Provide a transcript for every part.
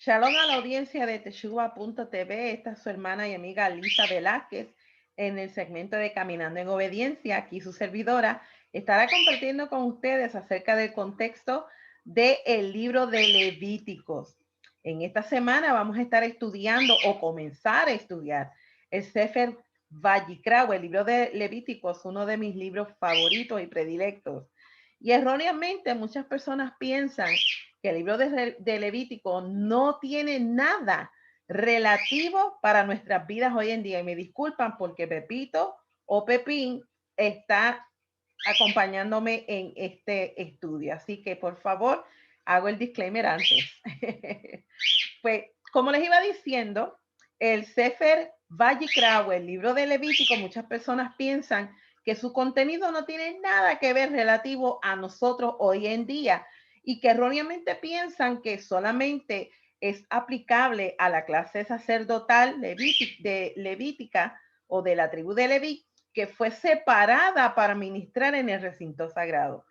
Shalom a la audiencia de Teshuva.tv. Esta es su hermana y amiga Lisa Velázquez en el segmento de Caminando en Obediencia. Aquí su servidora estará compartiendo con ustedes acerca del contexto del libro de Levíticos. En esta semana vamos a estar estudiando o comenzar a estudiar el Sefer Vayikra, o el libro de Levíticos, uno de mis libros favoritos y predilectos. Y erróneamente muchas personas piensan que el libro de Levítico no tiene nada relativo para nuestras vidas hoy en día. Y me disculpan porque Pepito o Pepín está acompañándome en este estudio. Así que por favor, hago el disclaimer antes. Pues, como les iba diciendo, el Sefer Vayikra, o el libro de Levítico, muchas personas piensan que su contenido no tiene nada que ver relativo a nosotros hoy en día y que erróneamente piensan que solamente es aplicable a la clase sacerdotal levítica o de la tribu de Leví, que fue separada para ministrar en el recinto sagrado.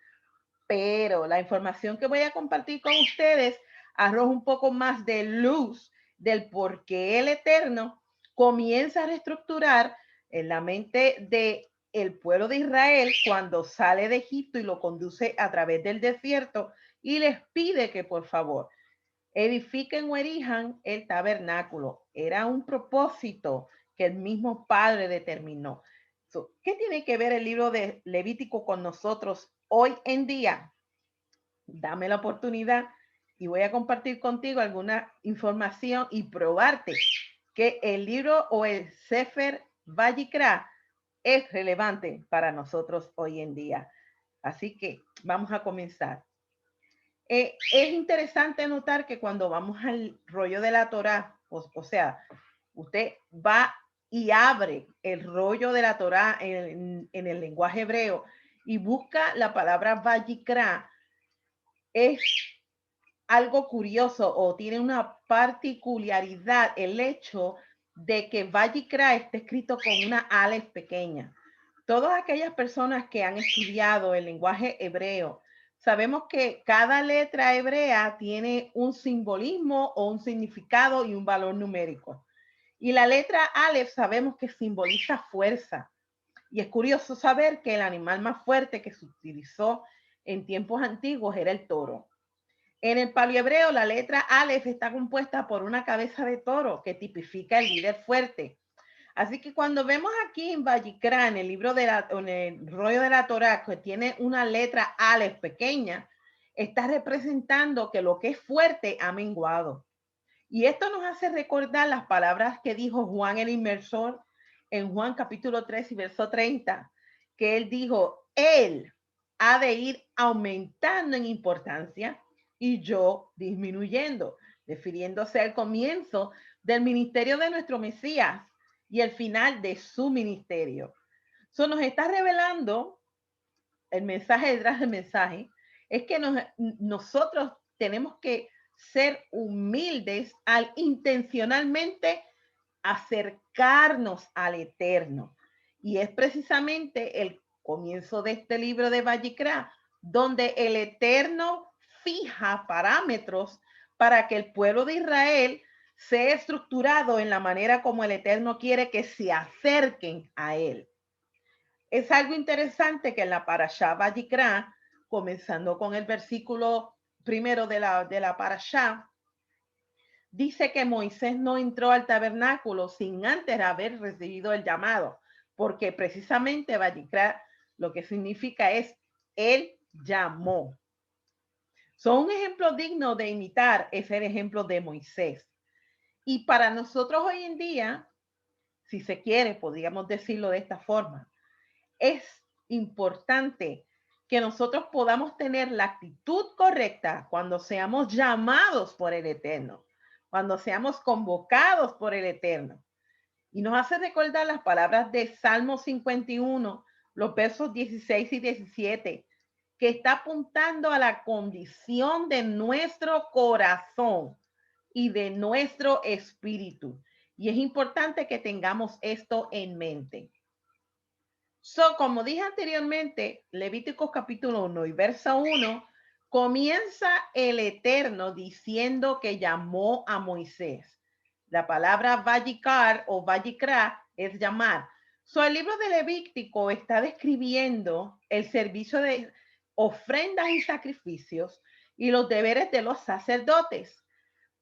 Pero la información que voy a compartir con ustedes arroja un poco más de luz del por qué el Eterno comienza a reestructurar en la mente de el pueblo de Israel cuando sale de Egipto y lo conduce a través del desierto y les pide que por favor edifiquen o erijan el tabernáculo. Era un propósito que el mismo Padre determinó. ¿Qué tiene que ver el libro de Levítico con nosotros hoy en día? Dame la oportunidad y voy a compartir contigo alguna información y probarte que el libro o el Sefer Vayikra es relevante para nosotros hoy en día. Así que vamos a comenzar. Es interesante notar que cuando vamos al rollo de la Torá, o sea, usted va y abre el rollo de la Torá en el lenguaje hebreo y busca la palabra Vayikra, es algo curioso o tiene una particularidad el hecho de que Vayikra esté escrito con una Aleph pequeña. Todas aquellas personas que han estudiado el lenguaje hebreo, sabemos que cada letra hebrea tiene un simbolismo o un significado y un valor numérico. Y la letra Aleph sabemos que simboliza fuerza. Y es curioso saber que el animal más fuerte que se utilizó en tiempos antiguos era el toro. En el paleohebreo, la letra Aleph está compuesta por una cabeza de toro que tipifica el líder fuerte. Así que cuando vemos aquí en Vayikra, en el libro en el rollo de la Torá, que tiene una letra Aleph pequeña, está representando que lo que es fuerte ha menguado. Y esto nos hace recordar las palabras que dijo Juan el Inmersor en Juan capítulo 3 y verso 30, que él dijo, él ha de ir aumentando en importancia y yo disminuyendo, refiriéndose al comienzo del ministerio de nuestro Mesías y el final de su ministerio. Eso nos está revelando el mensaje detrás del mensaje, es que nosotros tenemos que ser humildes al intencionalmente acercarnos al Eterno. Y es precisamente el comienzo de este libro de Vayikra, donde el Eterno fija parámetros para que el pueblo de Israel sea estructurado en la manera como el Eterno quiere que se acerquen a él. Es algo interesante que en la Parashá Vayikra, comenzando con el versículo primero de la Parashá, dice que Moisés no entró al tabernáculo sin antes haber recibido el llamado, porque precisamente Vayikra lo que significa es él llamó. Son un ejemplo digno de imitar, es el ejemplo de Moisés. Y para nosotros hoy en día, si se quiere, podríamos decirlo de esta forma, es importante que nosotros podamos tener la actitud correcta cuando seamos llamados por el Eterno, cuando seamos convocados por el Eterno. Y nos hace recordar las palabras de Salmo 51, los versos 16 y 17, que está apuntando a la condición de nuestro corazón y de nuestro espíritu. Y es importante que tengamos esto en mente. Como dije anteriormente, Levíticos capítulo 1 y verso 1 Comienza el Eterno diciendo que llamó a Moisés. La palabra Vayikar o Vayikra es llamar. El libro de Levítico está describiendo el servicio de ofrendas y sacrificios y los deberes de los sacerdotes.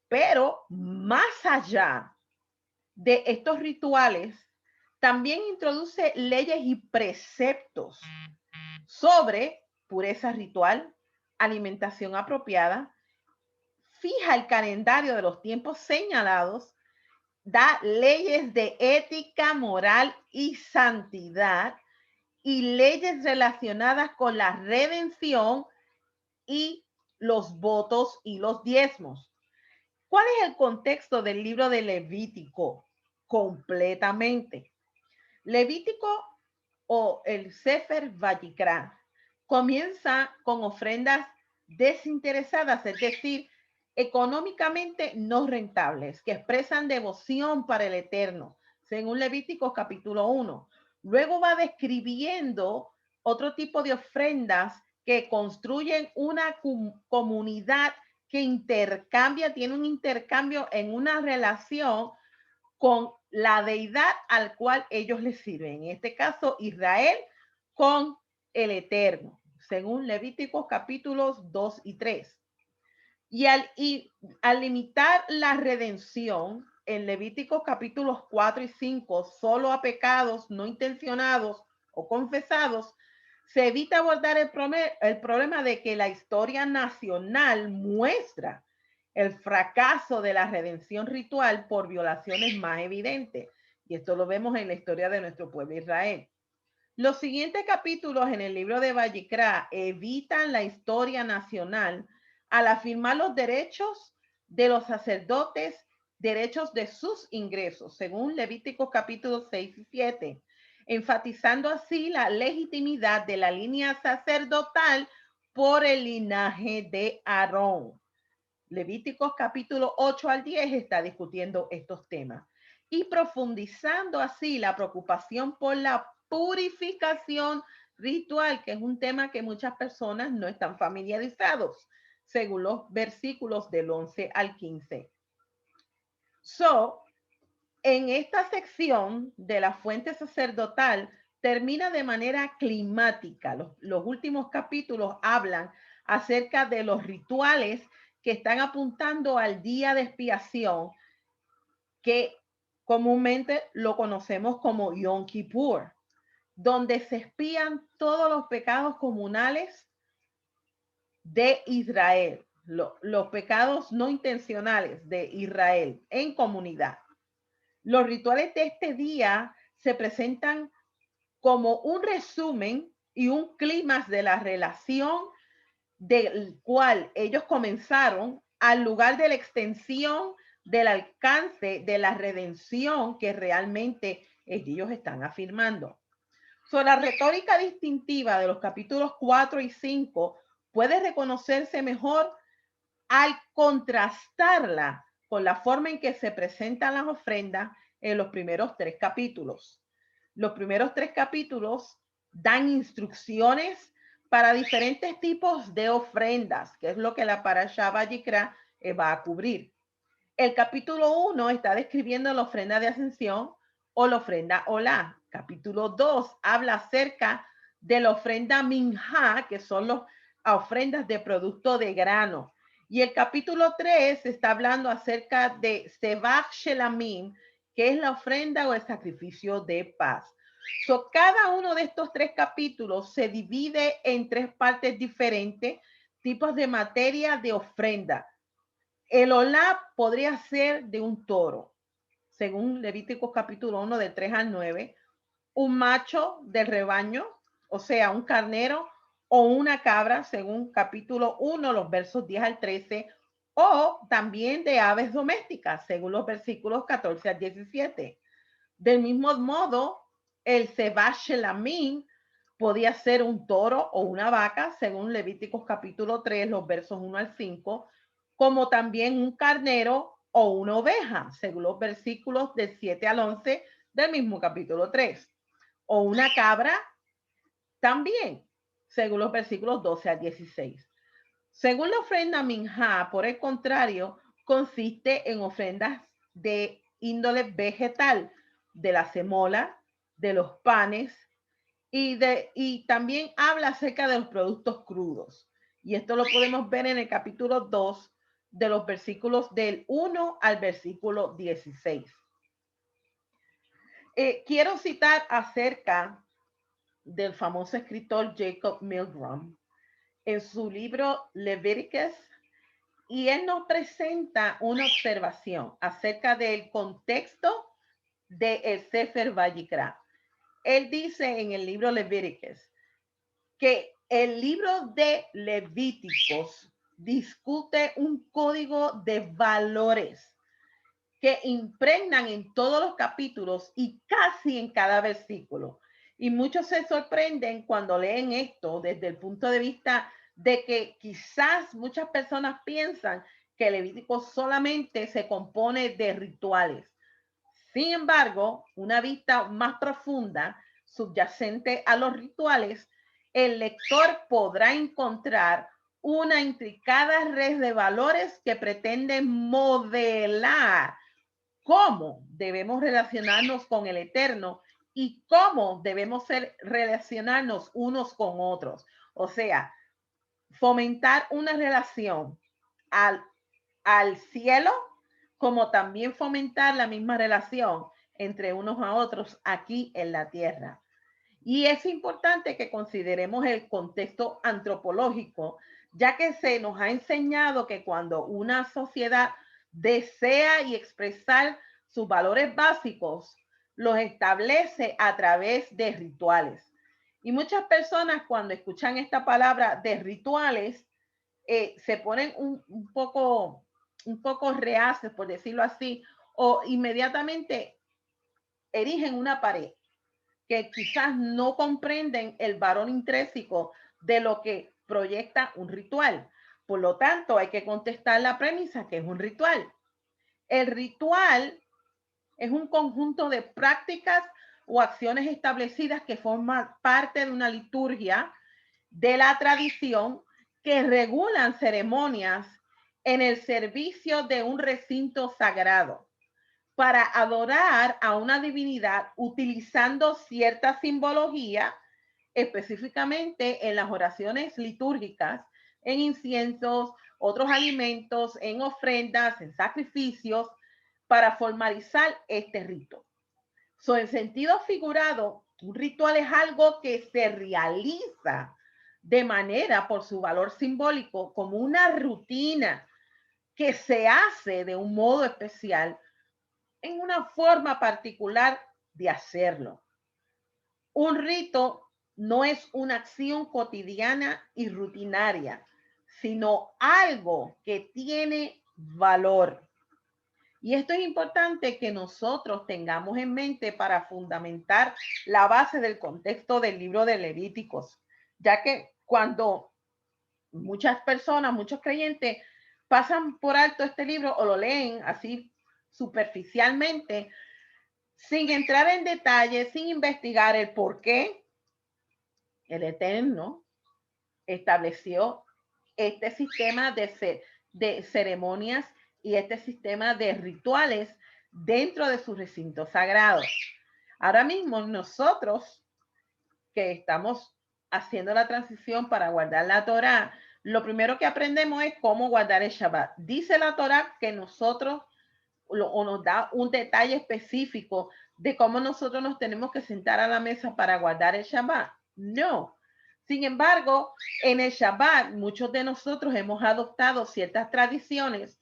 Pero más allá de estos rituales, también introduce leyes y preceptos sobre pureza ritual, alimentación apropiada, fija el calendario de los tiempos señalados, da leyes de ética, moral y santidad y leyes relacionadas con la redención y los votos y los diezmos. ¿Cuál es el contexto del libro de Levítico? Completamente. Levítico o el Sefer Vayikra comienza con ofrendas desinteresadas, es decir, económicamente no rentables, que expresan devoción para el Eterno, según Levíticos capítulo 1. Luego va describiendo otro tipo de ofrendas que construyen una comunidad que intercambia, tiene un intercambio en una relación con la deidad al cual ellos le sirven. En este caso, Israel con el Eterno, según Levíticos capítulos 2 y 3. Y al limitar la redención en Levíticos capítulos 4 y 5 solo a pecados no intencionados o confesados, se evita abordar el problema de que la historia nacional muestra el fracaso de la redención ritual por violaciones más evidentes. Y esto lo vemos en la historia de nuestro pueblo Israel. Los siguientes capítulos en el libro de Vayikra evitan la historia nacional al afirmar los derechos de los sacerdotes, derechos de sus ingresos, según Levíticos capítulos 6 y 7, enfatizando así la legitimidad de la línea sacerdotal por el linaje de Aarón. Levíticos capítulo 8 al 10 está discutiendo estos temas y profundizando así la preocupación por la purificación ritual, que es un tema que muchas personas no están familiarizados, según los versículos del 11 al 15. En esta sección de la fuente sacerdotal termina de manera climática. Los últimos capítulos hablan acerca de los rituales que están apuntando al día de expiación, que comúnmente lo conocemos como Yom Kippur, donde se expían todos los pecados comunales de Israel, los pecados no intencionales de Israel en comunidad. Los rituales de este día se presentan como un resumen y un clímax de la relación del cual ellos comenzaron al lugar de la extensión del alcance de la redención que realmente ellos están afirmando. La retórica distintiva de los capítulos 4 y 5 puede reconocerse mejor al contrastarla con la forma en que se presentan las ofrendas en los primeros 3 capítulos. Los primeros 3 capítulos dan instrucciones para diferentes tipos de ofrendas, que es lo que la Parashá Vayikra va a cubrir. El capítulo 1 está describiendo la ofrenda de ascensión o la ofrenda Olá. Capítulo 2 habla acerca de la ofrenda Minjá, que son las ofrendas de producto de grano. Y el capítulo 3 está hablando acerca de Sebach Shelamim, que es la ofrenda o el sacrificio de paz. Cada uno de estos 3 capítulos se divide en 3 partes diferentes, tipos de materia de ofrenda. El olá podría ser de un toro, según Levíticos capítulo 1 del 3 al 9, un macho del rebaño, o sea, un carnero o una cabra, según capítulo 1, los versos 10 al 13, o también de aves domésticas, según los versículos 14 al 17. Del mismo modo, el Sebach Shelamim podía ser un toro o una vaca, según Levíticos capítulo 3, los versos 1 al 5, como también un carnero o una oveja, según los versículos del 7 al 11 del mismo capítulo 3, o una cabra también, según los versículos 12 al 16. Según la ofrenda minjá, por el contrario, consiste en ofrendas de índole vegetal, de la semola, de los panes y también habla acerca de los productos crudos. Y esto lo podemos ver en el capítulo 2 de los versículos del 1 al versículo 16. Quiero citar acerca del famoso escritor Jacob Milgrom en su libro Levíticos, y él nos presenta una observación acerca del contexto del Sefer Vayikra. Él dice en el libro Levíticos que el libro de Levíticos discute un código de valores que impregnan en todos los capítulos y casi en cada versículo. Y muchos se sorprenden cuando leen esto desde el punto de vista de que quizás muchas personas piensan que Levítico solamente se compone de rituales. Sin embargo, una vista más profunda, subyacente a los rituales, el lector podrá encontrar una intricada red de valores que pretenden modelar cómo debemos relacionarnos con el Eterno y cómo debemos relacionarnos unos con otros. O sea, fomentar una relación al cielo, como también fomentar la misma relación entre unos a otros aquí en la tierra. Y es importante que consideremos el contexto antropológico, ya que se nos ha enseñado que cuando una sociedad desea y expresar sus valores básicos, los establece a través de rituales. Y muchas personas cuando escuchan esta palabra de rituales, se ponen un poco reacios, por decirlo así, o inmediatamente erigen una pared que quizás no comprenden el valor intrínseco de lo que proyecta un ritual. Por lo tanto, hay que contestar la premisa que es un ritual. El ritual es un conjunto de prácticas o acciones establecidas que forman parte de una liturgia de la tradición que regulan ceremonias en el servicio de un recinto sagrado para adorar a una divinidad utilizando cierta simbología, específicamente en las oraciones litúrgicas, en inciensos, otros alimentos, en ofrendas, en sacrificios, para formalizar este rito. En sentido figurado, un ritual es algo que se realiza de manera, por su valor simbólico, como una rutina que se hace de un modo especial en una forma particular de hacerlo. Un rito no es una acción cotidiana y rutinaria, sino algo que tiene valor. Y esto es importante que nosotros tengamos en mente para fundamentar la base del contexto del libro de Levíticos, ya que cuando muchas personas, muchos creyentes pasan por alto este libro o lo leen así superficialmente, sin entrar en detalle, sin investigar el por qué el Eterno estableció este sistema de ceremonias y este sistema de rituales dentro de sus recintos sagrados. Ahora mismo nosotros que estamos haciendo la transición para guardar la Torá, lo primero que aprendemos es cómo guardar el Shabbat. Dice la Torá que nosotros o nos da un detalle específico de cómo nosotros nos tenemos que sentar a la mesa para guardar el Shabbat. No. Sin embargo, en el Shabbat, muchos de nosotros hemos adoptado ciertas tradiciones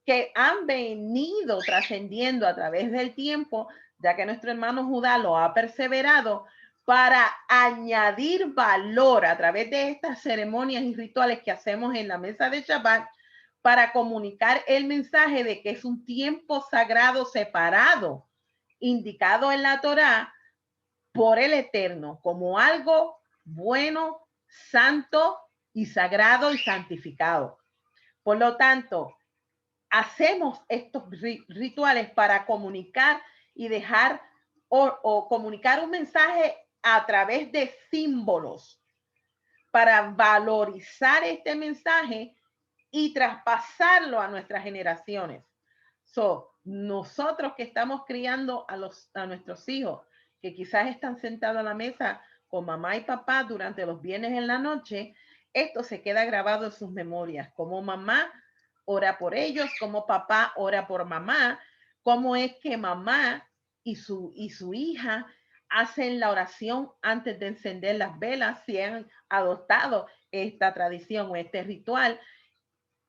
que han venido trascendiendo a través del tiempo, ya que nuestro hermano Judá lo ha perseverado para añadir valor a través de estas ceremonias y rituales que hacemos en la mesa de Shabbat para comunicar el mensaje de que es un tiempo sagrado separado, indicado en la Torá por el Eterno como algo bueno, santo y sagrado y santificado. Por lo tanto, hacemos estos rituales para comunicar y dejar o comunicar un mensaje a través de símbolos, para valorizar este mensaje y traspasarlo a nuestras generaciones. Nosotros que estamos criando a nuestros hijos, que quizás están sentados a la mesa con mamá y papá durante los viernes en la noche, esto se queda grabado en sus memorias. Como mamá ora por ellos, como papá ora por mamá, cómo es que mamá y su hija hacen la oración antes de encender las velas, si han adoptado esta tradición o este ritual.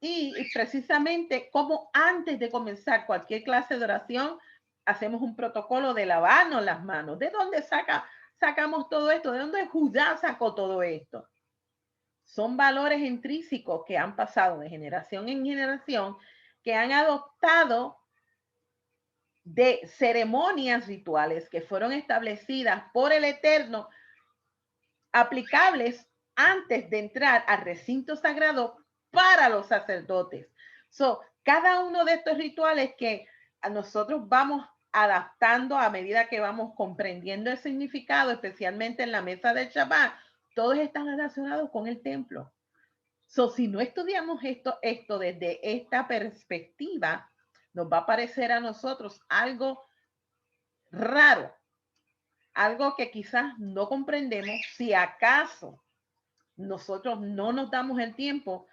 Y precisamente como antes de comenzar cualquier clase de oración, hacemos un protocolo de lavarnos las manos. ¿De dónde sacamos todo esto? ¿De dónde Judá sacó todo esto? Son valores intrínsecos que han pasado de generación en generación, que han adoptado de ceremonias rituales que fueron establecidas por el Eterno, aplicables antes de entrar al recinto sagrado para los sacerdotes. Cada uno de estos rituales que a nosotros vamos adaptando a medida que vamos comprendiendo el significado, especialmente en la mesa del Shabbat, todos están relacionados con el templo. Si no estudiamos esto desde esta perspectiva, nos va a parecer a nosotros algo raro, algo que quizás no comprendemos si acaso nosotros no nos damos el tiempo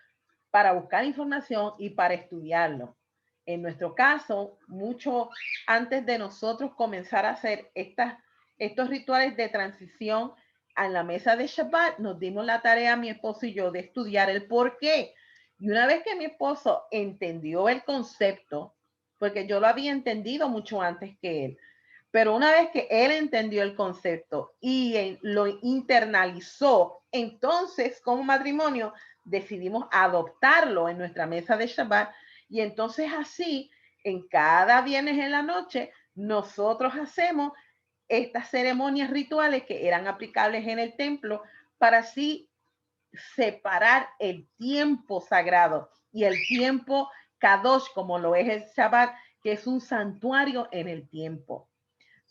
para buscar información y para estudiarlo. En nuestro caso, mucho antes de nosotros comenzar a hacer estos rituales de transición a la mesa de Shabbat, nos dimos la tarea, mi esposo y yo, de estudiar el por qué. Y una vez que mi esposo entendió el concepto, porque yo lo había entendido mucho antes que él, pero una vez que él entendió el concepto y lo internalizó, entonces como matrimonio decidimos adoptarlo en nuestra mesa de Shabbat. Y entonces así, en cada viernes en la noche, nosotros hacemos estas ceremonias rituales que eran aplicables en el templo para así separar el tiempo sagrado y el tiempo kadosh, como lo es el Shabbat, que es un santuario en el tiempo.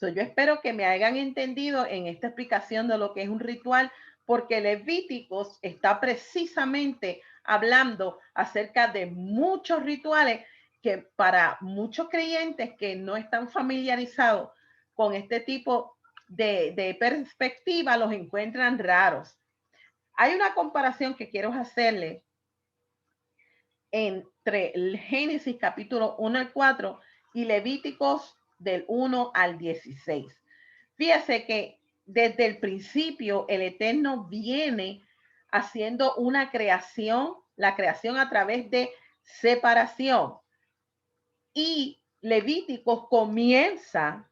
Yo espero que me hayan entendido en esta explicación de lo que es un ritual, porque Levíticos está precisamente hablando acerca de muchos rituales que para muchos creyentes que no están familiarizados con este tipo de perspectiva los encuentran raros. Hay una comparación que quiero hacerle entre el Génesis capítulo 1 al 4 y Levíticos del 1 al 16. Fíjese que desde el principio el Eterno viene haciendo una creación, la creación a través de separación. Y Levíticos comienza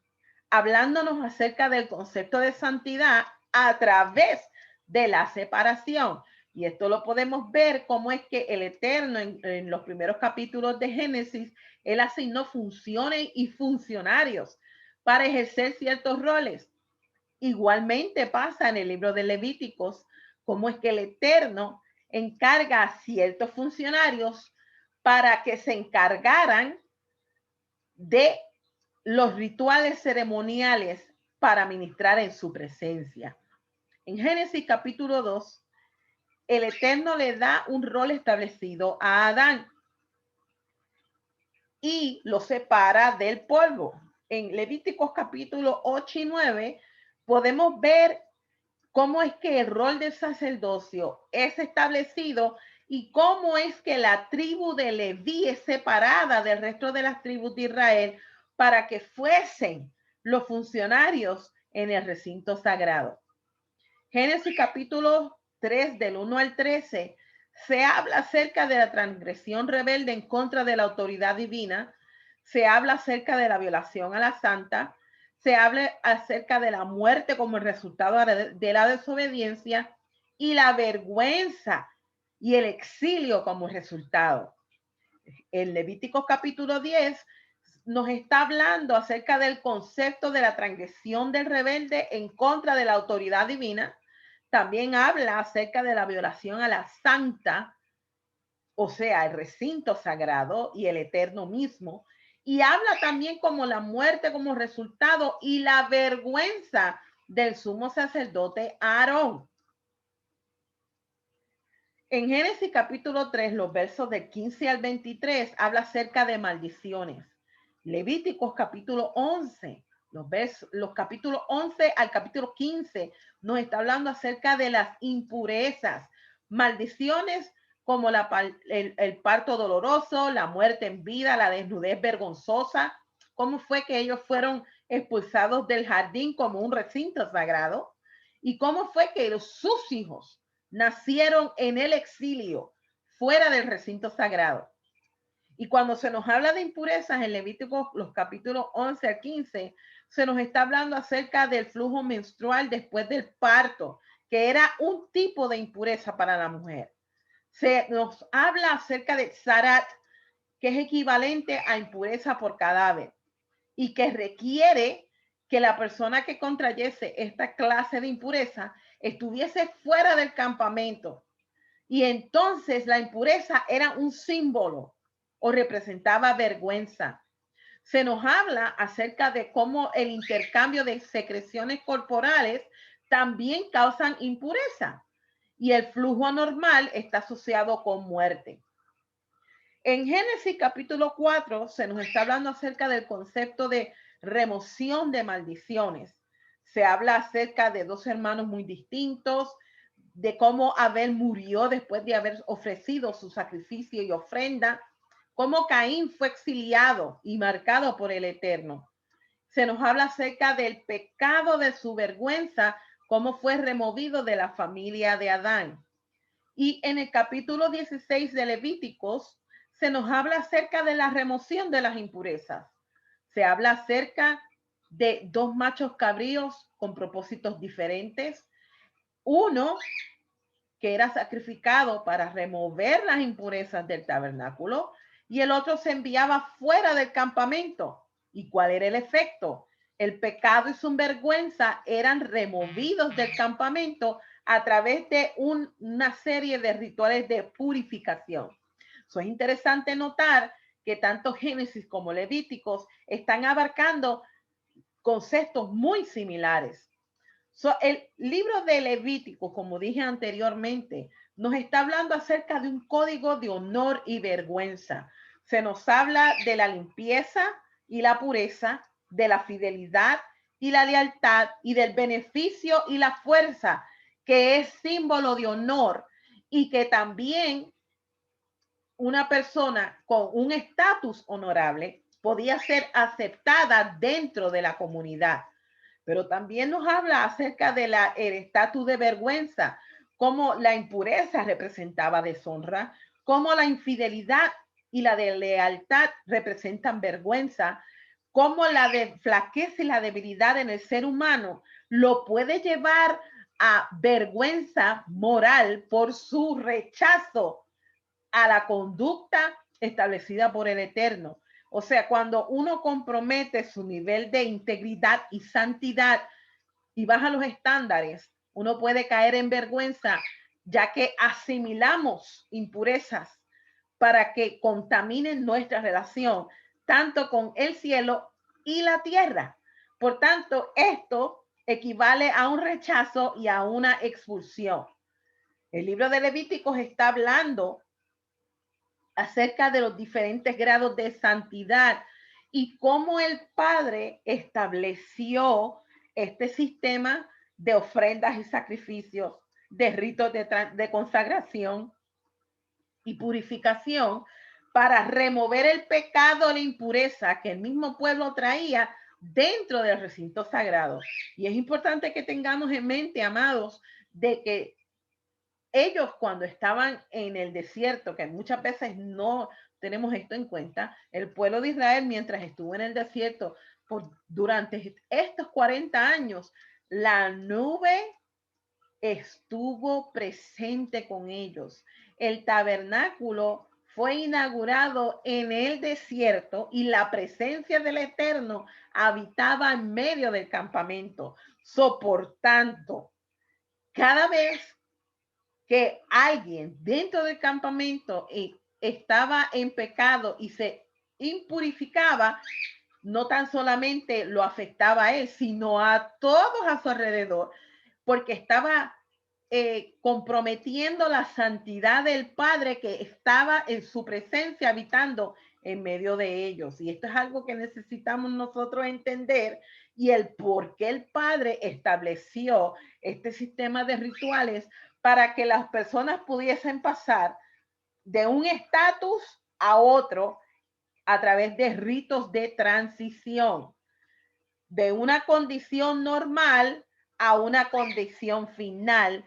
hablándonos acerca del concepto de santidad a través de la separación. Y esto lo podemos ver cómo es que el Eterno en los primeros capítulos de Génesis, él asignó funciones y funcionarios para ejercer ciertos roles. Igualmente pasa en el libro de Levíticos, cómo es que el Eterno encarga a ciertos funcionarios para que se encargaran de los rituales ceremoniales para ministrar en su presencia. En Génesis capítulo 2, el Eterno le da un rol establecido a Adán y lo separa del polvo. En Levíticos capítulo 8 y 9 podemos ver cómo es que el rol del sacerdocio es establecido y cómo es que la tribu de Leví es separada del resto de las tribus de Israel para que fuesen los funcionarios en el recinto sagrado. Génesis capítulo 3 del 1 al 13 se habla acerca de la transgresión rebelde en contra de la autoridad divina, se habla acerca de la violación a la santa, se habla acerca de la muerte como el resultado de la desobediencia y la vergüenza y el exilio como resultado. En Levítico capítulo 10 nos está hablando acerca del concepto de la transgresión del rebelde en contra de la autoridad divina. También habla acerca de la violación a la santa, o sea, el recinto sagrado y el Eterno mismo. Y habla también como la muerte como resultado y la vergüenza del sumo sacerdote Aarón. En Génesis capítulo 3, los versos del 15 al 23, habla acerca de maldiciones. Levíticos capítulo 11, los capítulos 11 al capítulo 15, nos está hablando acerca de las impurezas, maldiciones como el parto doloroso, la muerte en vida, la desnudez vergonzosa. ¿Cómo fue que ellos fueron expulsados del jardín como un recinto sagrado? ¿Y cómo fue que sus hijos nacieron en el exilio, fuera del recinto sagrado? Y cuando se nos habla de impurezas en Levítico, los capítulos 11 al 15, se nos está hablando acerca del flujo menstrual después del parto, que era un tipo de impureza para la mujer. Se nos habla acerca de Zarat, que es equivalente a impureza por cadáver y que requiere que la persona que contrayese esta clase de impureza estuviese fuera del campamento. Y entonces la impureza era un símbolo o representaba vergüenza. Se nos habla acerca de cómo el intercambio de secreciones corporales también causan impureza y el flujo anormal está asociado con muerte. En Génesis capítulo 4 se nos está hablando acerca del concepto de remoción de maldiciones. Se habla acerca de dos hermanos muy distintos, de cómo Abel murió después de haber ofrecido su sacrificio y ofrenda, cómo Caín fue exiliado y marcado por el Eterno. Se nos habla acerca del pecado de su vergüenza, cómo fue removido de la familia de Adán. Y en el capítulo 16 de Levíticos se nos habla acerca de la remoción de las impurezas. Se habla acerca de dos machos cabríos con propósitos diferentes. Uno que era sacrificado para remover las impurezas del tabernáculo y el otro se enviaba fuera del campamento. ¿Y cuál era el efecto? El pecado y su vergüenza eran removidos del campamento a través de una serie de rituales de purificación. Eso es interesante notar que tanto Génesis como Levíticos están abarcando conceptos muy similares. El libro de Levítico, como dije anteriormente, nos está hablando acerca de un código de honor y vergüenza. Se nos habla de la limpieza y la pureza, de la fidelidad y la lealtad y del beneficio y la fuerza, que es símbolo de honor y que también una persona con un estatus honorable podía ser aceptada dentro de la comunidad. Pero también nos habla acerca de el estatus de vergüenza, cómo la impureza representaba deshonra, cómo la infidelidad y la de lealtad representan vergüenza, cómo la de flaqueza y la debilidad en el ser humano lo puede llevar a vergüenza moral por su rechazo a la conducta establecida por el Eterno. O sea, cuando uno compromete su nivel de integridad y santidad y baja los estándares, uno puede caer en vergüenza, ya que asimilamos impurezas para que contaminen nuestra relación, tanto con el cielo y la tierra. Por tanto, esto equivale a un rechazo y a una expulsión. El libro de Levíticos está hablando acerca de los diferentes grados de santidad y cómo el Padre estableció este sistema de ofrendas y sacrificios, de ritos de consagración y purificación para remover el pecado, la impureza que el mismo pueblo traía dentro del recinto sagrado. Y es importante que tengamos en mente, amados, de que ellos cuando estaban en el desierto, que muchas veces no tenemos esto en cuenta, el pueblo de Israel mientras estuvo en el desierto durante estos 40 años, la nube estuvo presente con ellos. El tabernáculo fue inaugurado en el desierto y la presencia del Eterno habitaba en medio del campamento, soportando cada vez que alguien dentro del campamento estaba en pecado y se impurificaba, no tan solamente lo afectaba a él, sino a todos a su alrededor, porque estaba comprometiendo la santidad del Padre que estaba en su presencia habitando en medio de ellos. Y esto es algo que necesitamos nosotros entender, y el por qué el Padre estableció este sistema de rituales para que las personas pudiesen pasar de un estatus a otro a través de ritos de transición, de una condición normal a una condición final,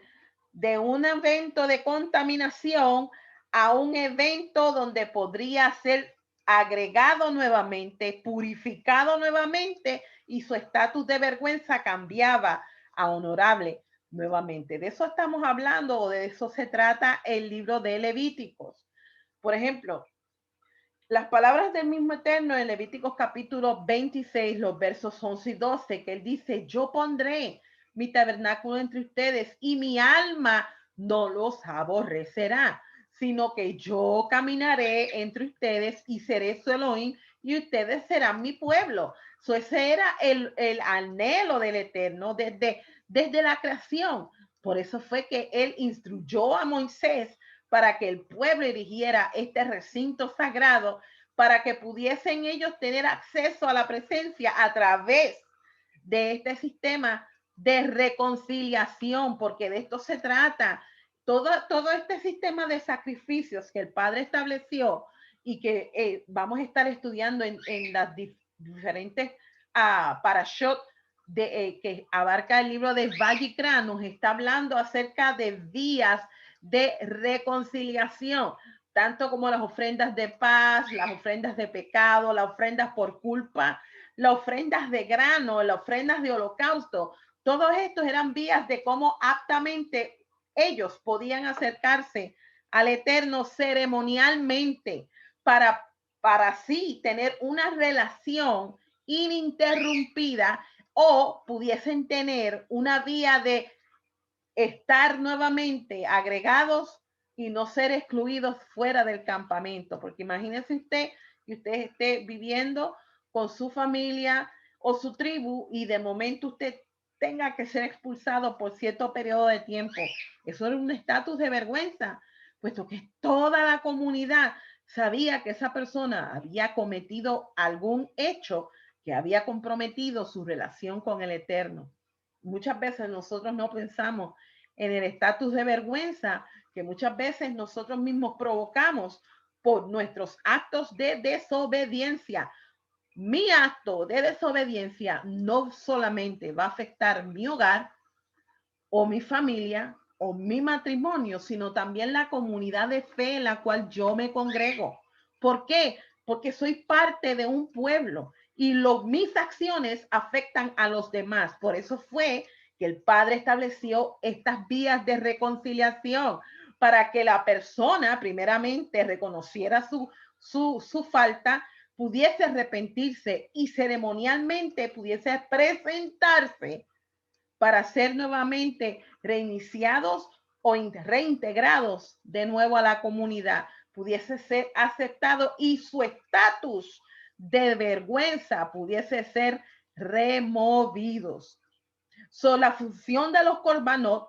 de un evento de contaminación a un evento donde podría ser agregado nuevamente, purificado nuevamente, y su estatus de vergüenza cambiaba a honorable nuevamente. De eso estamos hablando, o de eso se trata el libro de Levíticos. Por ejemplo, las palabras del mismo Eterno en Levíticos capítulo 26, los versos 11 y 12, que él dice: yo pondré mi tabernáculo entre ustedes y mi alma no los aborrecerá, sino que yo caminaré entre ustedes y seré su Elohim y ustedes serán mi pueblo. Ese era el anhelo del Eterno desde la creación. Por eso fue que él instruyó a Moisés para que el pueblo erigiera este recinto sagrado, para que pudiesen ellos tener acceso a la presencia a través de este sistema de reconciliación, porque de esto se trata. Todo este sistema de sacrificios que el Padre estableció y que vamos a estar estudiando en las diferentes parashot que abarca el libro de Vayikra, nos está hablando acerca de vías de reconciliación, tanto como las ofrendas de paz, las ofrendas de pecado, las ofrendas por culpa, las ofrendas de grano, las ofrendas de holocausto. Todos estos eran vías de cómo aptamente ellos podían acercarse al Eterno ceremonialmente para así tener una relación ininterrumpida, o pudiesen tener una vía de estar nuevamente agregados y no ser excluidos fuera del campamento. Porque imagínese usted que usted esté viviendo con su familia o su tribu y de momento usted tenga que ser expulsado por cierto periodo de tiempo. Eso era un estatus de vergüenza, puesto que toda la comunidad sabía que esa persona había cometido algún hecho que había comprometido su relación con el Eterno. Muchas veces nosotros no pensamos en el estatus de vergüenza que muchas veces nosotros mismos provocamos por nuestros actos de desobediencia. Mi acto de desobediencia no solamente va a afectar mi hogar o mi familia o mi matrimonio, sino también la comunidad de fe en la cual yo me congrego. ¿Por qué? Porque soy parte de un pueblo y mis acciones afectan a los demás. Por eso fue que el Padre estableció estas vías de reconciliación, para que la persona primeramente reconociera su falta, pudiese arrepentirse y ceremonialmente pudiese presentarse para ser nuevamente reiniciados o reintegrados de nuevo a la comunidad, pudiese ser aceptado y su estatus de vergüenza pudiese ser removidos. La función de los korbanot,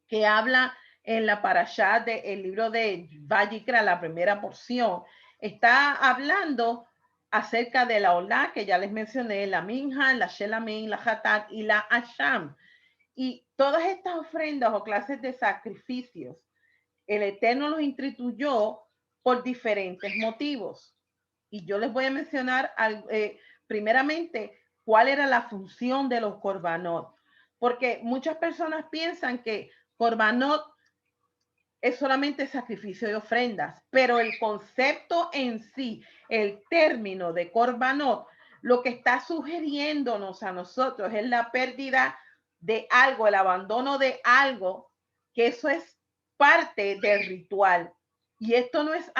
que habla en la parashá del libro de Vayikra, la primera porción, está hablando acerca de la Olá, que ya les mencioné, la Minja, la Shelamin, la Hatat y la Asham. Y todas estas ofrendas o clases de sacrificios, el Eterno los instituyó por diferentes motivos. Y yo les voy a mencionar primeramente cuál era la función de los korbanot. Porque muchas personas piensan que korbanot es solamente sacrificio de ofrendas, pero el concepto en sí, el término de korbanot, lo que está sugiriéndonos a nosotros es la pérdida de algo, el abandono de algo, que eso es parte del ritual. Y esto no es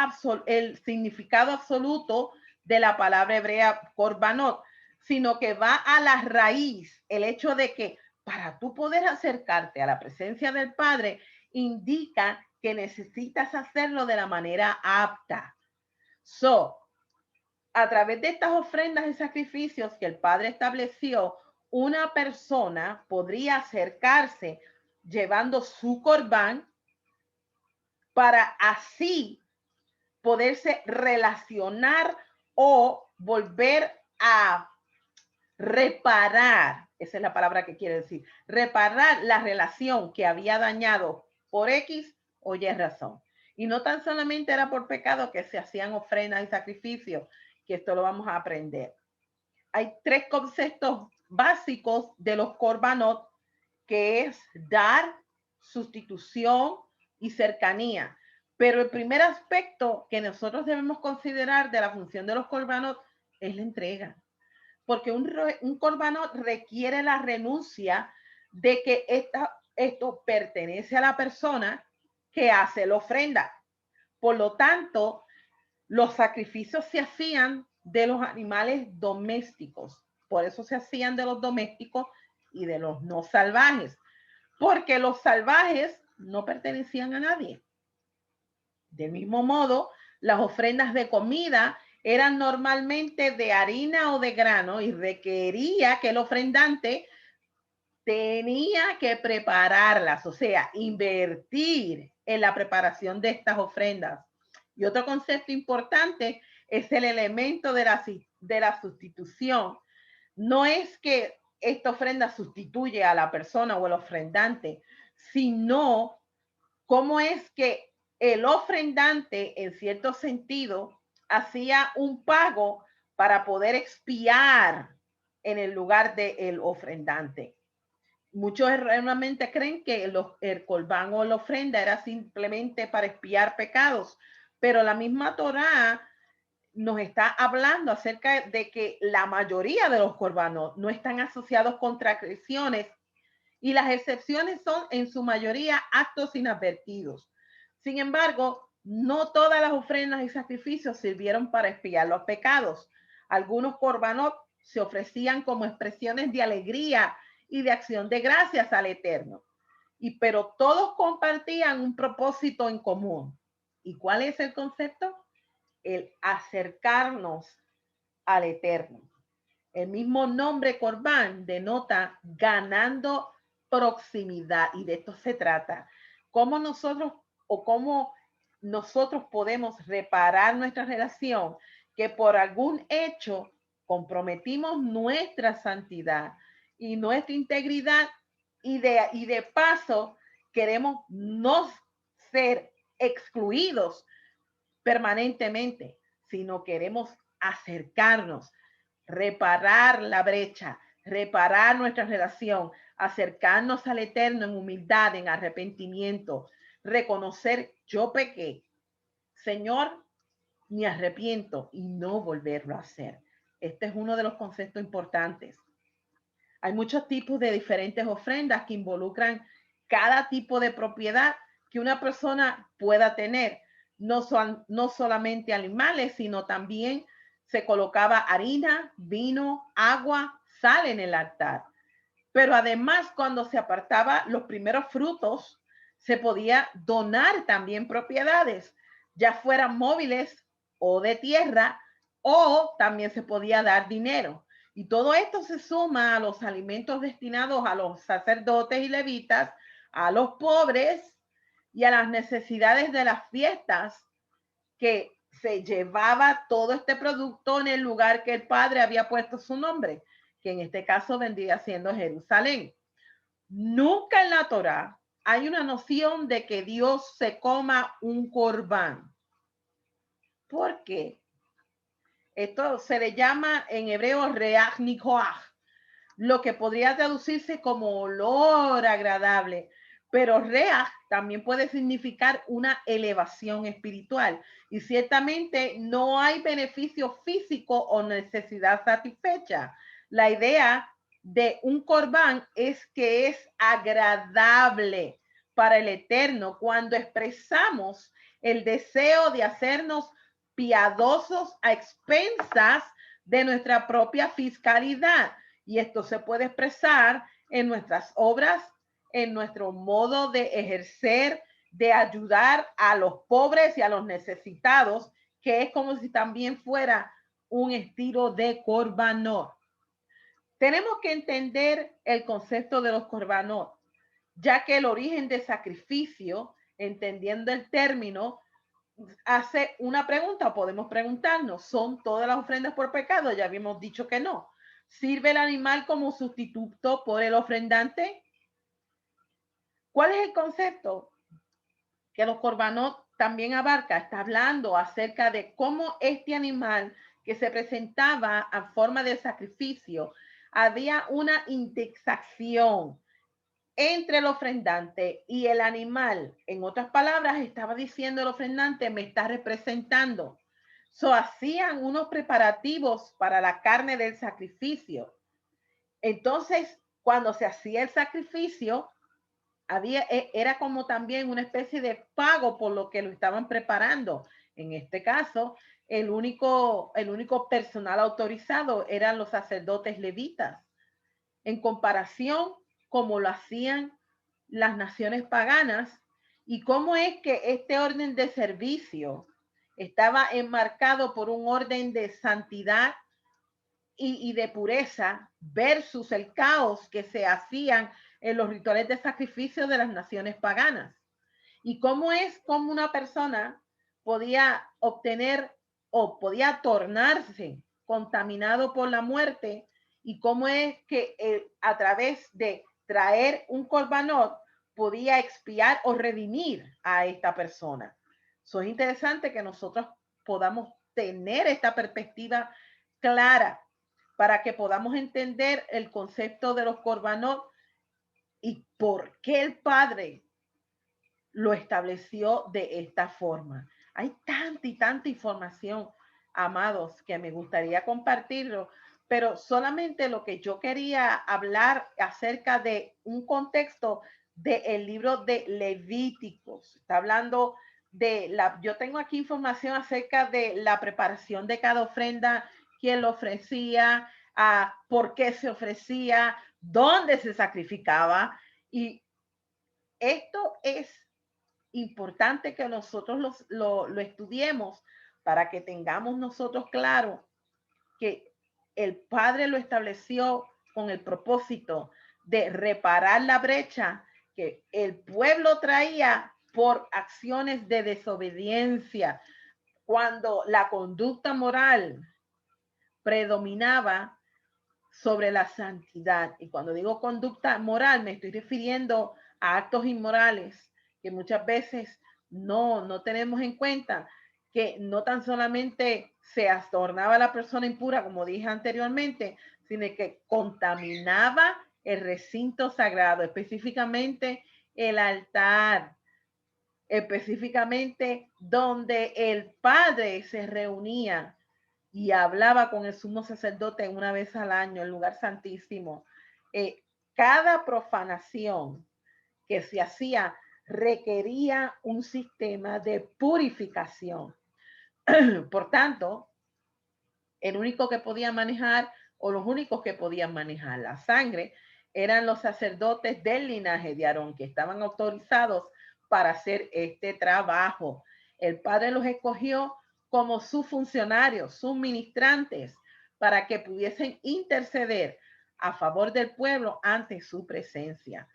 el significado absoluto de la palabra hebrea korbanot, sino que va a la raíz, el hecho de que para tú poder acercarte a la presencia del Padre, indica que necesitas hacerlo de la manera apta. A través de estas ofrendas y sacrificios que el Padre estableció, una persona podría acercarse llevando su corbán para así poderse relacionar o volver a reparar, esa es la palabra que quiere decir, reparar la relación que había dañado por X o Y razón. Y no tan solamente era por pecado que se hacían ofrendas y sacrificios, que esto lo vamos a aprender. Hay tres conceptos básicos de los korbanot, que es dar, sustitución y cercanía. Pero el primer aspecto que nosotros debemos considerar de la función de los korbanot es la entrega. Porque un korbanot requiere la renuncia de que esto pertenece a la persona que hace la ofrenda. Por lo tanto, los sacrificios se hacían de los animales domésticos. Por eso se hacían de los domésticos y de los no salvajes. Porque los salvajes no pertenecían a nadie. Del mismo modo, las ofrendas de comida eran normalmente de harina o de grano y requería que el ofrendante tenía que prepararlas, o sea, invertir en la preparación de estas ofrendas. Y otro concepto importante es el elemento de la sustitución. No es que esta ofrenda sustituye a la persona o el ofrendante, sino cómo es que el ofrendante, en cierto sentido, hacía un pago para poder expiar en el lugar del ofrendante. Muchos erróneamente creen que el corbán o la ofrenda era simplemente para expiar pecados, pero la misma Torá nos está hablando acerca de que la mayoría de los corbanos no están asociados con transgresiones y las excepciones son en su mayoría actos inadvertidos. Sin embargo, no todas las ofrendas y sacrificios sirvieron para expiar los pecados. Algunos corbanot se ofrecían como expresiones de alegría y de acción de gracias al Eterno. Pero todos compartían un propósito en común. ¿Y cuál es el concepto? El acercarnos al Eterno. El mismo nombre Corbán denota ganando proximidad y de esto se trata. ¿Cómo nosotros podemos reparar nuestra relación que por algún hecho comprometimos nuestra santidad y nuestra integridad y de paso queremos no ser excluidos permanentemente, sino queremos acercarnos, reparar la brecha, reparar nuestra relación, acercarnos al Eterno en humildad, en arrepentimiento, reconocer yo pequé, Señor, me arrepiento y no volverlo a hacer. Este es uno de los conceptos importantes. Hay muchos tipos de diferentes ofrendas que involucran cada tipo de propiedad que una persona pueda tener. No solamente animales, sino también se colocaba harina, vino, agua, sal en el altar. Pero además, cuando se apartaba los primeros frutos, se podía donar también propiedades, ya fueran móviles o de tierra, o también se podía dar dinero. Y todo esto se suma a los alimentos destinados a los sacerdotes y levitas, a los pobres y a las necesidades de las fiestas, que se llevaba todo este producto en el lugar que el Padre había puesto su nombre, que en este caso vendría siendo Jerusalén. Nunca en la Torá hay una noción de que Dios se coma un corbán. ¿Por qué? Esto se le llama en hebreo reach nikoach, lo que podría traducirse como olor agradable, pero reach también puede significar una elevación espiritual y ciertamente no hay beneficio físico o necesidad satisfecha. La idea de un corbán es que es agradable para el Eterno cuando expresamos el deseo de hacernos piadosos a expensas de nuestra propia fiscalidad. Y esto se puede expresar en nuestras obras, en nuestro modo de ejercer, de ayudar a los pobres y a los necesitados, que es como si también fuera un estilo de corbanot. Tenemos que entender el concepto de los corbanot. ya que el origen de sacrificio, entendiendo el término, hace una pregunta, podemos preguntarnos, ¿son todas las ofrendas por pecado? Ya habíamos dicho que no. ¿Sirve el animal como sustituto por el ofrendante? ¿Cuál es el concepto que los corbanot también abarca? Está hablando acerca de cómo este animal que se presentaba en forma de sacrificio, había una indexación entre el ofrendante y el animal. En otras palabras, estaba diciendo el ofrendante, me está representando. Hacían unos preparativos para la carne del sacrificio. Entonces, cuando se hacía el sacrificio, era como también una especie de pago por lo que lo estaban preparando. En este caso, el único personal autorizado eran los sacerdotes levitas, en comparación como lo hacían las naciones paganas, y cómo es que este orden de servicio estaba enmarcado por un orden de santidad y de pureza versus el caos que se hacían en los rituales de sacrificio de las naciones paganas. Y cómo es como una persona podía obtener o podía tornarse contaminado por la muerte, y cómo es que a través de traer un corbanot podía expiar o redimir a esta persona. Es interesante que nosotros podamos tener esta perspectiva clara para que podamos entender el concepto de los corbanot y por qué el Padre lo estableció de esta forma. Hay tanta y tanta información, amados, que me gustaría compartirlo, pero solamente lo que yo quería hablar acerca de un contexto del libro de Levíticos. Está hablando yo tengo aquí información acerca de la preparación de cada ofrenda, quién lo ofrecía, por qué se ofrecía, dónde se sacrificaba. Y esto es importante que nosotros lo estudiemos para que tengamos nosotros claro que el Padre lo estableció con el propósito de reparar la brecha que el pueblo traía por acciones de desobediencia, cuando la conducta moral predominaba sobre la santidad. Y cuando digo conducta moral, me estoy refiriendo a actos inmorales que muchas veces no tenemos en cuenta, que no tan solamente se tornaba a la persona impura, como dije anteriormente, sino que contaminaba el recinto sagrado, específicamente el altar, específicamente donde el Padre se reunía y hablaba con el sumo sacerdote una vez al año, el lugar santísimo. Cada profanación que se hacía requería un sistema de purificación. Por tanto, el único que podía manejar, o los únicos que podían manejar la sangre, eran los sacerdotes del linaje de Aarón, que estaban autorizados para hacer este trabajo. El Padre los escogió como sus funcionarios, sus ministrantes, para que pudiesen interceder a favor del pueblo ante su presencia.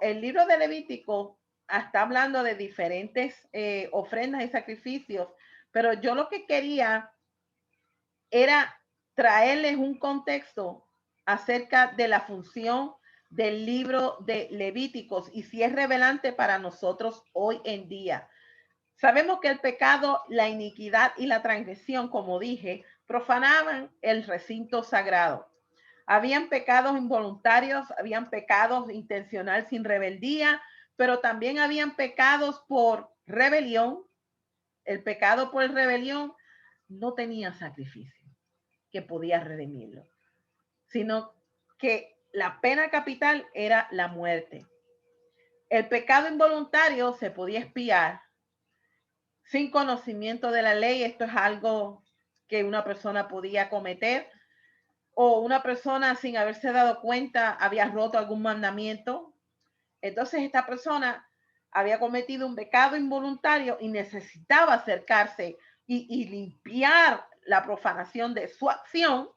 El libro de Levítico está hablando de diferentes ofrendas y sacrificios, pero yo lo que quería era traerles un contexto acerca de la función del libro de Levíticos y si es relevante para nosotros hoy en día. Sabemos que el pecado, la iniquidad y la transgresión, como dije, profanaban el recinto sagrado. Habían pecados involuntarios, habían pecados intencional sin rebeldía, pero también habían pecados por rebelión. El pecado por rebelión no tenía sacrificio que podía redimirlo, sino que la pena capital era la muerte. El pecado involuntario se podía expiar sin conocimiento de la ley. Esto es algo que una persona podía cometer, o una persona sin haberse dado cuenta había roto algún mandamiento. Entonces esta persona había cometido un pecado involuntario y necesitaba acercarse y limpiar la profanación de su acción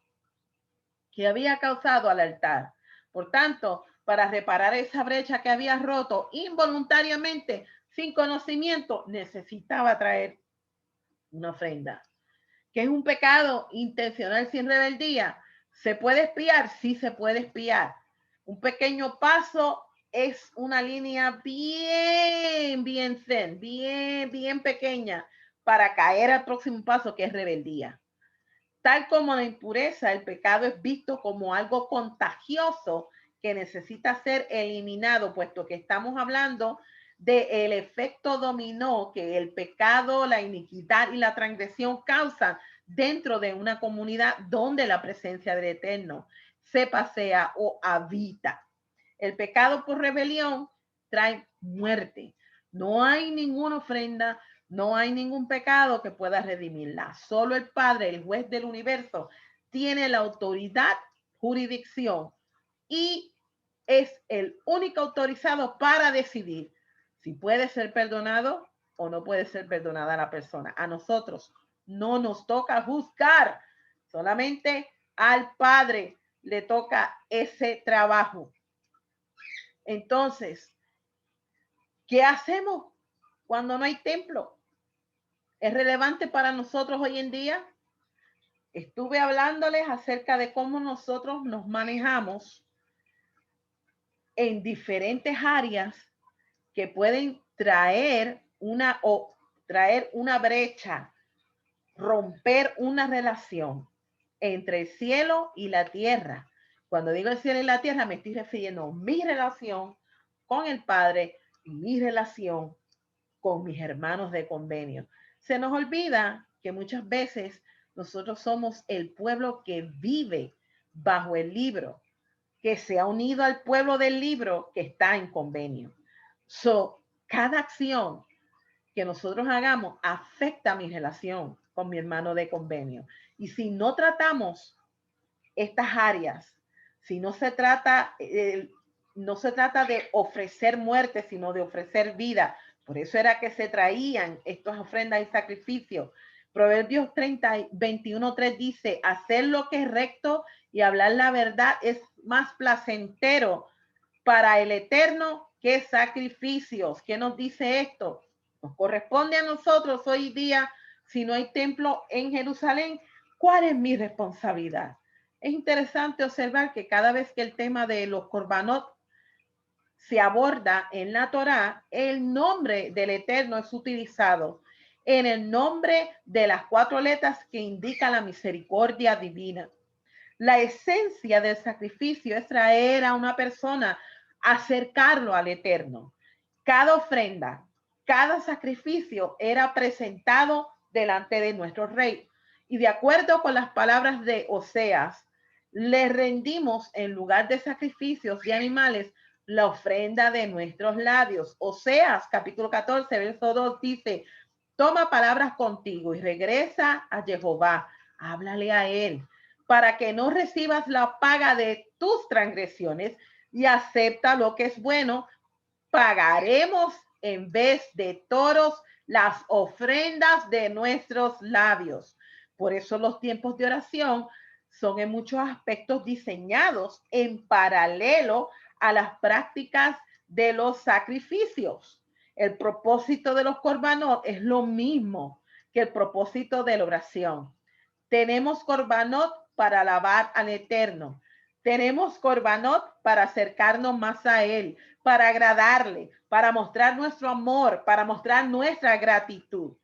que había causado al altar. Por tanto, para reparar esa brecha que había roto involuntariamente, sin conocimiento, necesitaba traer una ofrenda. ¿Que es un pecado intencional sin rebeldía? ¿Se puede espiar? Sí se puede espiar. Un pequeño paso es una línea bien thin, bien pequeña para caer al próximo paso, que es rebeldía. Tal como la impureza, el pecado es visto como algo contagioso que necesita ser eliminado, puesto que estamos hablando del efecto dominó que el pecado, la iniquidad y la transgresión causan dentro de una comunidad donde la presencia del Eterno se pasea o habita. El pecado por rebelión trae muerte. No hay ninguna ofrenda, no hay ningún pecado que pueda redimirla. Solo el Padre, el juez del universo, tiene la autoridad, jurisdicción y es el único autorizado para decidir si puede ser perdonado o no puede ser perdonada la persona. A nosotros no nos toca juzgar, solamente al Padre le toca ese trabajo. Entonces, ¿qué hacemos cuando no hay templo? ¿Es relevante para nosotros hoy en día? Estuve hablándoles acerca de cómo nosotros nos manejamos en diferentes áreas que pueden traer una brecha, romper una relación entre el cielo y la tierra. Cuando digo el cielo y la tierra, me estoy refiriendo a mi relación con el Padre y mi relación con mis hermanos de convenio. Se nos olvida que muchas veces nosotros somos el pueblo que vive bajo el libro, que se ha unido al pueblo del libro que está en convenio. Cada acción que nosotros hagamos afecta mi relación con mi hermano de convenio. Y si no tratamos estas áreas, si no se trata de ofrecer muerte, sino de ofrecer vida. Por eso era que se traían estas ofrendas y sacrificios. Proverbios 21:3 dice, hacer lo que es recto y hablar la verdad es más placentero para el Eterno que sacrificios. ¿Qué nos dice esto? Nos corresponde a nosotros hoy día, si no hay templo en Jerusalén, ¿cuál es mi responsabilidad? Es interesante observar que cada vez que el tema de los korbanot se aborda en la Torá, el nombre del Eterno es utilizado en el nombre de las 4 letras que indican la misericordia divina. La esencia del sacrificio es traer a una persona, acercarlo al Eterno. Cada ofrenda, cada sacrificio era presentado delante de nuestro Rey. Y de acuerdo con las palabras de Oseas, le rendimos en lugar de sacrificios de animales la ofrenda de nuestros labios. Oseas capítulo 14, verso 2 dice, toma palabras contigo y regresa a Jehová, háblale a él, para que no recibas la paga de tus transgresiones y acepta lo que es bueno. Pagaremos en vez de toros las ofrendas de nuestros labios. Por eso los tiempos de oración son en muchos aspectos diseñados en paralelo a las prácticas de los sacrificios. El propósito de los korbanot es lo mismo que el propósito de la oración. Tenemos korbanot para alabar al Eterno. Tenemos korbanot para acercarnos más a Él, para agradarle, para mostrar nuestro amor, para mostrar nuestra gratitud.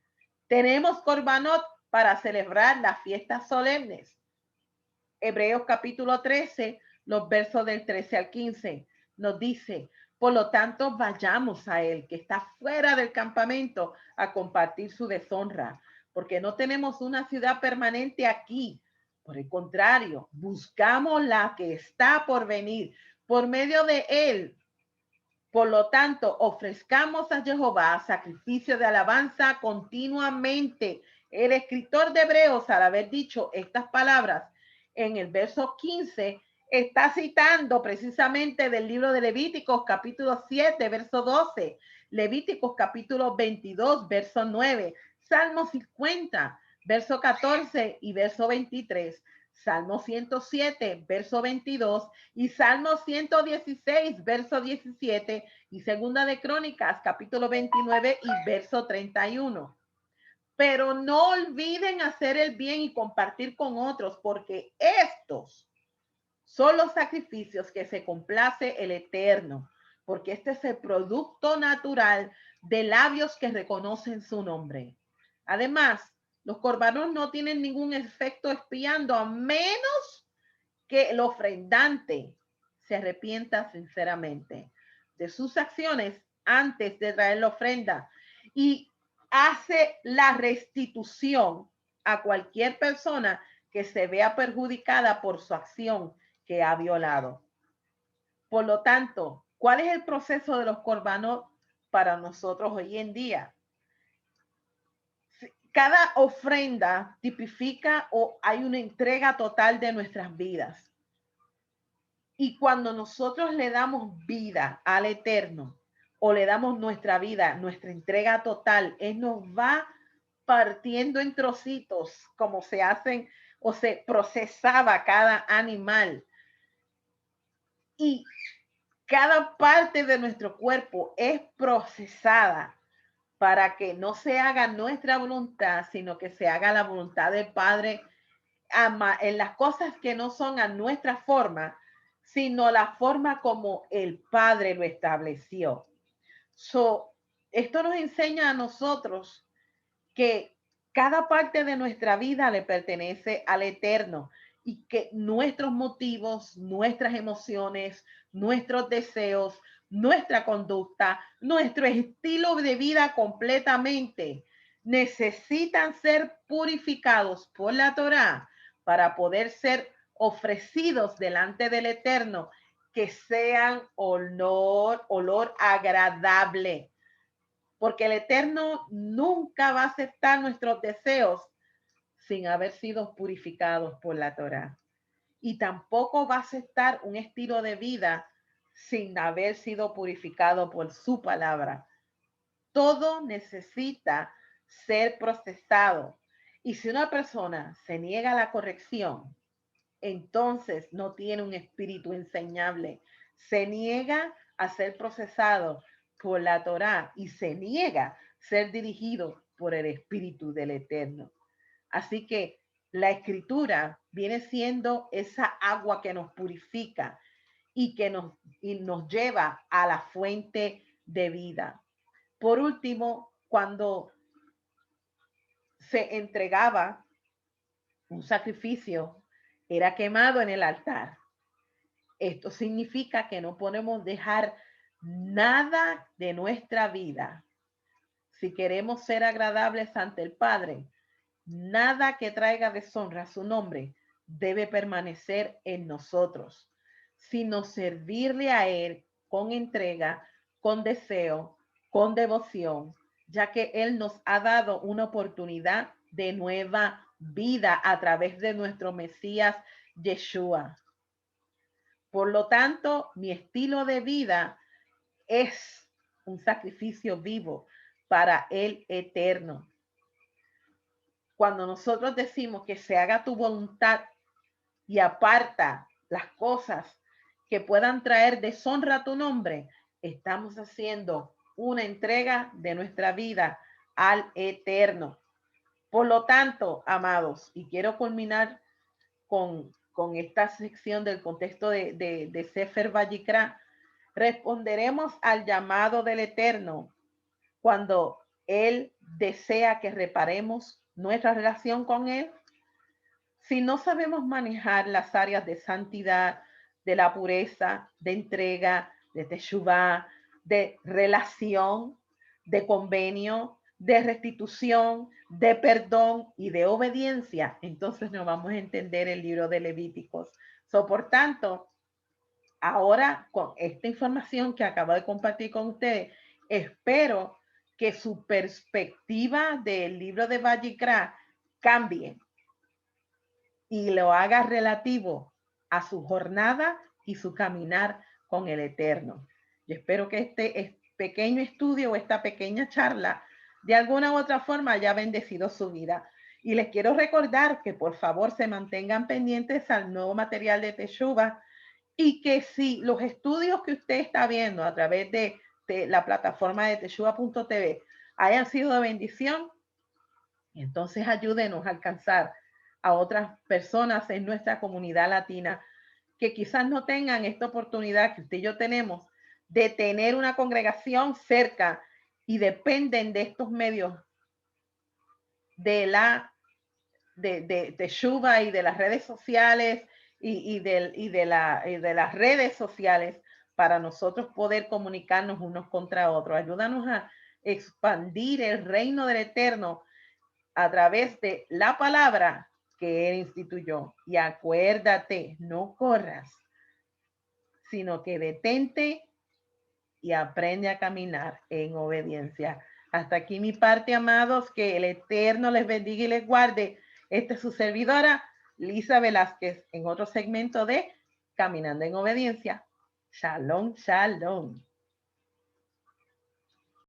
Tenemos korbanot para celebrar las fiestas solemnes. Hebreos capítulo 13, los versos del 13 al 15, nos dice, por lo tanto, vayamos a Él, que está fuera del campamento, a compartir su deshonra, porque no tenemos una ciudad permanente aquí. Por el contrario, buscamos la que está por venir por medio de Él. Por lo tanto, ofrezcamos a Jehová sacrificio de alabanza continuamente. El escritor de Hebreos, al haber dicho estas palabras en el verso 15, está citando precisamente del libro de Levíticos, capítulo 7, verso 12, Levíticos, capítulo 22, verso 9, Salmo 50, verso 14 y verso 23, Salmo 107, verso 22, y Salmo 116, verso 17, y Segunda de Crónicas, capítulo 29 y verso 31. Pero no olviden hacer el bien y compartir con otros, porque estos son los sacrificios que se complace el Eterno, porque este es el producto natural de labios que reconocen su nombre. Además, los corbanos no tienen ningún efecto expiando a menos que el ofrendante se arrepienta sinceramente de sus acciones antes de traer la ofrenda y hace la restitución a cualquier persona que se vea perjudicada por su acción que ha violado. Por lo tanto, ¿cuál es el proceso de los corbanos para nosotros hoy en día? Cada ofrenda tipifica o hay una entrega total de nuestras vidas. Y cuando nosotros le damos vida al Eterno o le damos nuestra vida, nuestra entrega total, Él nos va partiendo en trocitos como se hacen o se procesaba cada animal. Y cada parte de nuestro cuerpo es procesada para que no se haga nuestra voluntad, sino que se haga la voluntad del Padre en las cosas que no son a nuestra forma, sino la forma como el Padre lo estableció. Esto nos enseña a nosotros que cada parte de nuestra vida le pertenece al Eterno y que nuestros motivos, nuestras emociones, nuestros deseos, nuestra conducta, nuestro estilo de vida completamente necesitan ser purificados por la Torá para poder ser ofrecidos delante del Eterno, que sean olor agradable, porque el Eterno nunca va a aceptar nuestros deseos sin haber sido purificados por la Torá. Y tampoco va a aceptar un estilo de vida sin haber sido purificado por su palabra. Todo necesita ser procesado. Y si una persona se niega a la corrección, entonces no tiene un espíritu enseñable. Se niega a ser procesado por la Torá y se niega a ser dirigido por el Espíritu del Eterno. Así que la escritura viene siendo esa agua que nos purifica y que nos lleva a la fuente de vida. Por último, cuando se entregaba un sacrificio, era quemado en el altar. Esto significa que no podemos dejar nada de nuestra vida. Si queremos ser agradables ante el Padre, nada que traiga deshonra a su nombre debe permanecer en nosotros, sino servirle a Él con entrega, con deseo, con devoción, ya que Él nos ha dado una oportunidad de nueva vida a través de nuestro Mesías Yeshua. Por lo tanto, mi estilo de vida es un sacrificio vivo para el Eterno. Cuando nosotros decimos que se haga tu voluntad y aparta las cosas que puedan traer deshonra a tu nombre, estamos haciendo una entrega de nuestra vida al Eterno. Por lo tanto, amados, y quiero culminar con esta sección del contexto de Sefer Vayikra, responderemos al llamado del Eterno cuando Él desea que reparemos nuestra relación con Él. Si no sabemos manejar las áreas de santidad, de la pureza, de entrega, de teshuvá, de relación, de convenio, de restitución, de perdón y de obediencia, entonces no vamos a entender el libro de Levíticos. Por tanto, ahora con esta información que acabo de compartir con ustedes, espero que su perspectiva del libro de Vayikra cambie y lo haga relativo a su jornada y su caminar con el Eterno. Yo espero que este pequeño estudio o esta pequeña charla de alguna u otra forma haya bendecido su vida. Y les quiero recordar que por favor se mantengan pendientes al nuevo material de Teshuvah y que si los estudios que usted está viendo a través de la plataforma de Teshuvah.tv hayan sido de bendición, entonces ayúdenos a alcanzar a otras personas en nuestra comunidad latina que quizás no tengan esta oportunidad que usted y yo tenemos de tener una congregación cerca y dependen de estos medios de Teshuvah y de las redes sociales y de las redes sociales para nosotros poder comunicarnos unos contra otros. Ayúdanos a expandir el reino del Eterno a través de la palabra que Él instituyó. Y acuérdate, no corras, sino que detente y aprende a caminar en obediencia. Hasta aquí mi parte, amados, que el Eterno les bendiga y les guarde. Esta es su servidora, Lisa Velázquez, en otro segmento de Caminando en Obediencia. Shalom, shalom.